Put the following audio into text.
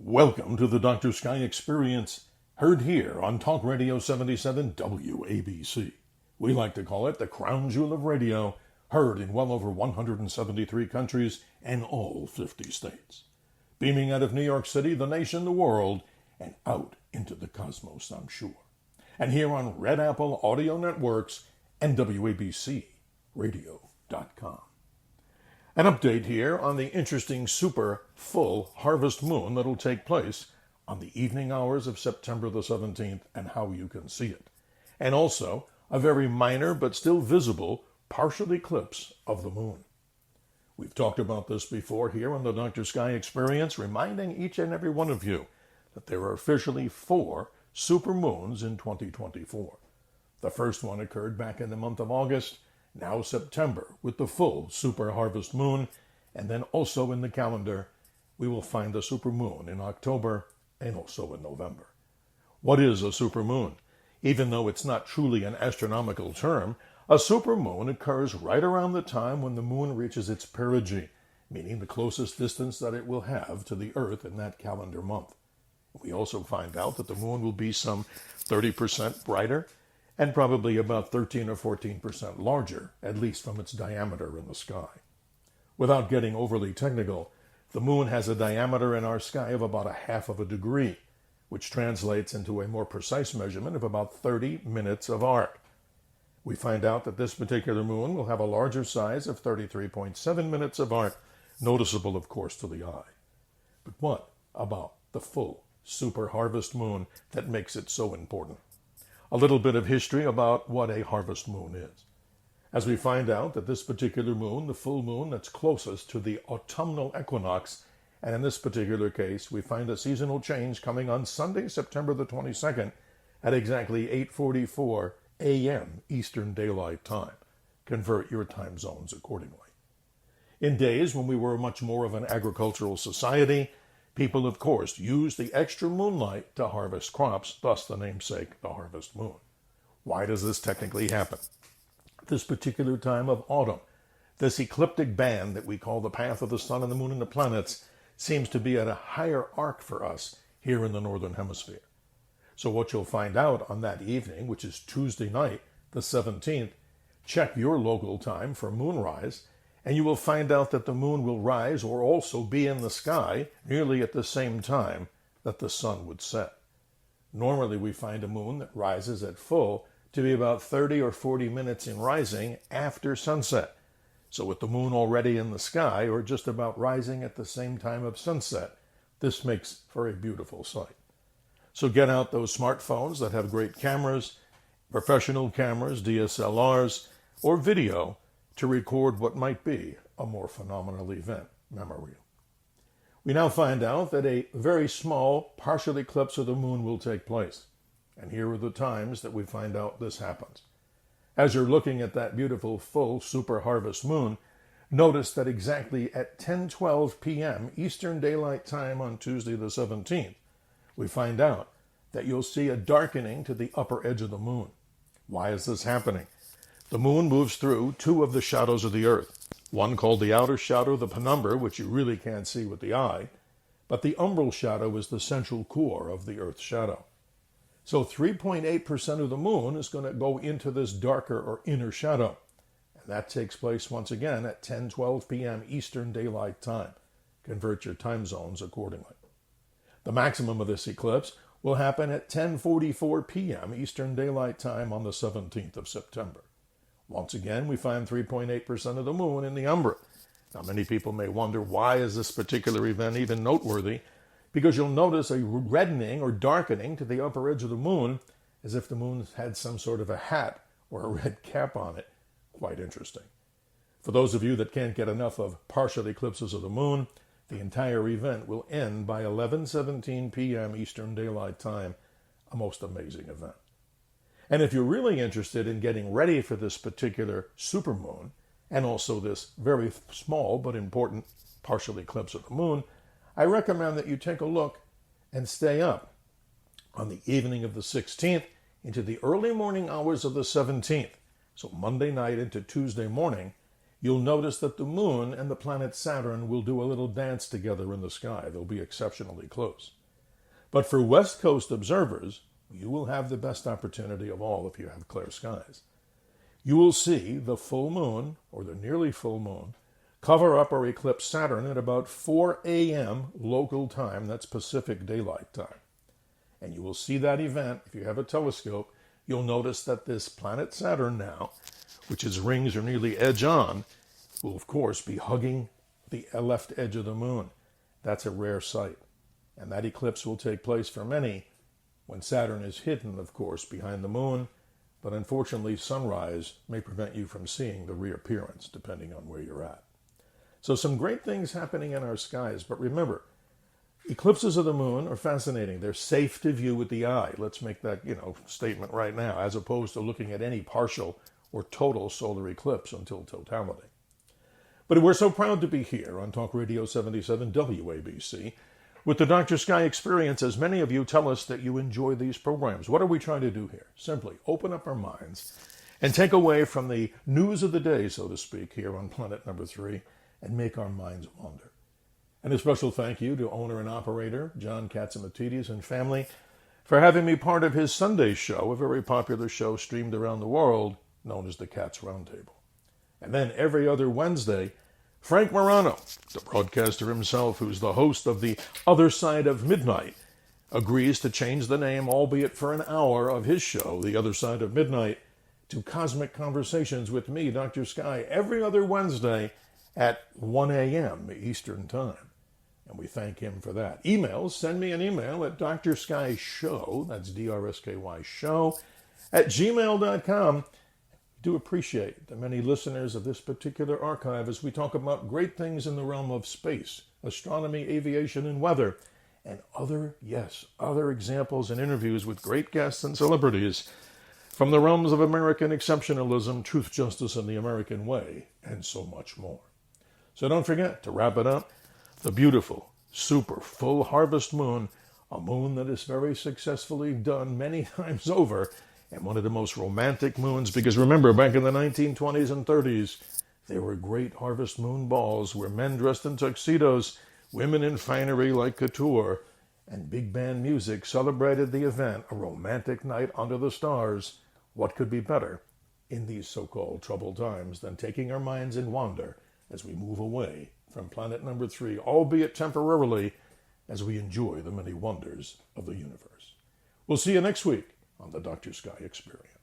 Welcome to the Dr. Sky Experience, heard here on Talk Radio 77 WABC. We like to call it the crown jewel of radio, heard in well over 173 countries and all 50 states. Beaming out of New York City, the nation, the world, and out into the cosmos, I'm sure. And here on Red Apple Audio Networks and WABCRadio.com. An update here on the interesting super full harvest moon that'll take place on the evening hours of September the 17th and how you can see it. And also a very minor but still visible partial eclipse of the moon. We've talked about this before here on the Dr. Sky Experience, reminding each and every one of you that there are officially 4 super moons in 2024. The first one occurred back in the month of August, now September, with the full super harvest moon, and then also in the calendar, we will find a super moon in October and also in November. What is a super moon? Even though it's not truly an astronomical term, a super moon occurs right around the time when the moon reaches its perigee, meaning the closest distance that it will have to the Earth in that calendar month. We also find out that the moon will be some 30% brighter and probably about 13 or 14% larger, at least from its diameter in the sky. Without getting overly technical, the moon has a diameter in our sky of about 1/2 of a degree, which translates into a more precise measurement of about 30 minutes of arc. We find out that this particular moon will have a larger size of 33.7 minutes of arc, noticeable, of course, to the eye. But what about the full super harvest moon that makes it so important? A little bit of history about what a harvest moon is. As we find out that this particular moon, the full moon that's closest to the autumnal equinox, and in this particular case, we find a seasonal change coming on Sunday, September the 22nd at exactly 8:44 a.m. Eastern Daylight Time. Convert your time zones accordingly. In days when we were much more of an agricultural society, people, of course, used the extra moonlight to harvest crops, thus the namesake, the harvest moon. Why does this technically happen? This particular time of autumn, this ecliptic band that we call the path of the sun and the moon and the planets, seems to be at a higher arc for us here in the Northern Hemisphere. So what you'll find out on that evening, which is Tuesday night, the 17th, check your local time for moonrise, and you will find out that the moon will rise or also be in the sky nearly at the same time that the sun would set. Normally we find a moon that rises at full to be about 30 or 40 minutes in rising after sunset. So with the moon already in the sky or just about rising at the same time of sunset, this makes for a beautiful sight. So get out those smartphones that have great cameras, professional cameras, DSLRs, or video to record what might be a more phenomenal event memory. We now find out that a very small partial eclipse of the moon will take place. And here are the times that we find out this happens. As you're looking at that beautiful full super harvest moon, notice that exactly at 10:12 p.m. Eastern Daylight Time on Tuesday the 17th, we find out that you'll see a darkening to the upper edge of the moon. Why is this happening? The moon moves through 2 of the shadows of the Earth, one called the outer shadow, the penumbra, which you really can't see with the eye, but the umbral shadow is the central core of the Earth's shadow. So 3.8% of the moon is going to go into this darker or inner shadow, and that takes place once again at 10:12 p.m. Eastern Daylight Time. Convert your time zones accordingly. The maximum of this eclipse will happen at 10:44 p.m. Eastern Daylight Time on the 17th of September. Once again, we find 3.8% of the moon in the umbra. Now, many people may wonder, why is this particular event even noteworthy? Because you'll notice a reddening or darkening to the upper edge of the moon, as if the moon had some sort of a hat or a red cap on it. Quite interesting. For those of you that can't get enough of partial eclipses of the moon, the entire event will end by 11:17 p.m. Eastern Daylight Time, a most amazing event. And if you're really interested in getting ready for this particular supermoon, and also this very small but important partial eclipse of the moon, I recommend that you take a look and stay up on the evening of the 16th into the early morning hours of the 17th. So Monday night into Tuesday morning, you'll notice that the moon and the planet Saturn will do a little dance together in the sky. They'll be exceptionally close. But for West Coast observers, you will have the best opportunity of all if you have clear skies. You will see the full moon, or the nearly full moon, cover up or eclipse Saturn at about 4 a.m. local time. That's Pacific Daylight Time. And you will see that event, if you have a telescope, you'll notice that this planet Saturn now, which its rings are nearly edge-on, will of course be hugging the left edge of the moon. That's a rare sight. And that eclipse will take place for many when Saturn is hidden, of course, behind the moon. But unfortunately, sunrise may prevent you from seeing the reappearance, depending on where you're at. So some great things happening in our skies. But remember, eclipses of the moon are fascinating. They're safe to view with the eye. Let's make that, statement right now, as opposed to looking at any partial or total solar eclipse until totality. But we're so proud to be here on Talk Radio 77 WABC with the Dr. Sky Experience, as many of you tell us that you enjoy these programs. What are we trying to do here? Simply open up our minds and take away from the news of the day, so to speak, here on planet number 3, and make our minds wander. And a special thank you to owner and operator John Katzimatidis and family for having me part of his Sunday show, a very popular show streamed around the world known as the Cats Roundtable. And then every other Wednesday, Frank Morano, the broadcaster himself, who's the host of The Other Side of Midnight, agrees to change the name, albeit for an hour, of his show, The Other Side of Midnight, to Cosmic Conversations with me, Dr. Sky, every other Wednesday at 1 a.m. Eastern Time. And we thank him for that. Emails, send me an email at drskyshow, that's D-R-S-K-Y, show, at gmail.com. Do appreciate the many listeners of this particular archive as we talk about great things in the realm of space, astronomy, aviation, and weather, and other examples and interviews with great guests and celebrities from the realms of American exceptionalism, truth, justice, and the American way, and so much more. So don't forget, to wrap it up, the beautiful, super full harvest moon, a moon that is very successfully done many times over, and one of the most romantic moons, because remember, back in the 1920s and 30s, there were great harvest moon balls where men dressed in tuxedos, women in finery like couture, and big band music celebrated the event, a romantic night under the stars. What could be better in these so-called troubled times than taking our minds in wander as we move away from planet number 3, albeit temporarily, as we enjoy the many wonders of the universe. We'll see you next week on the Dr. Sky Experience.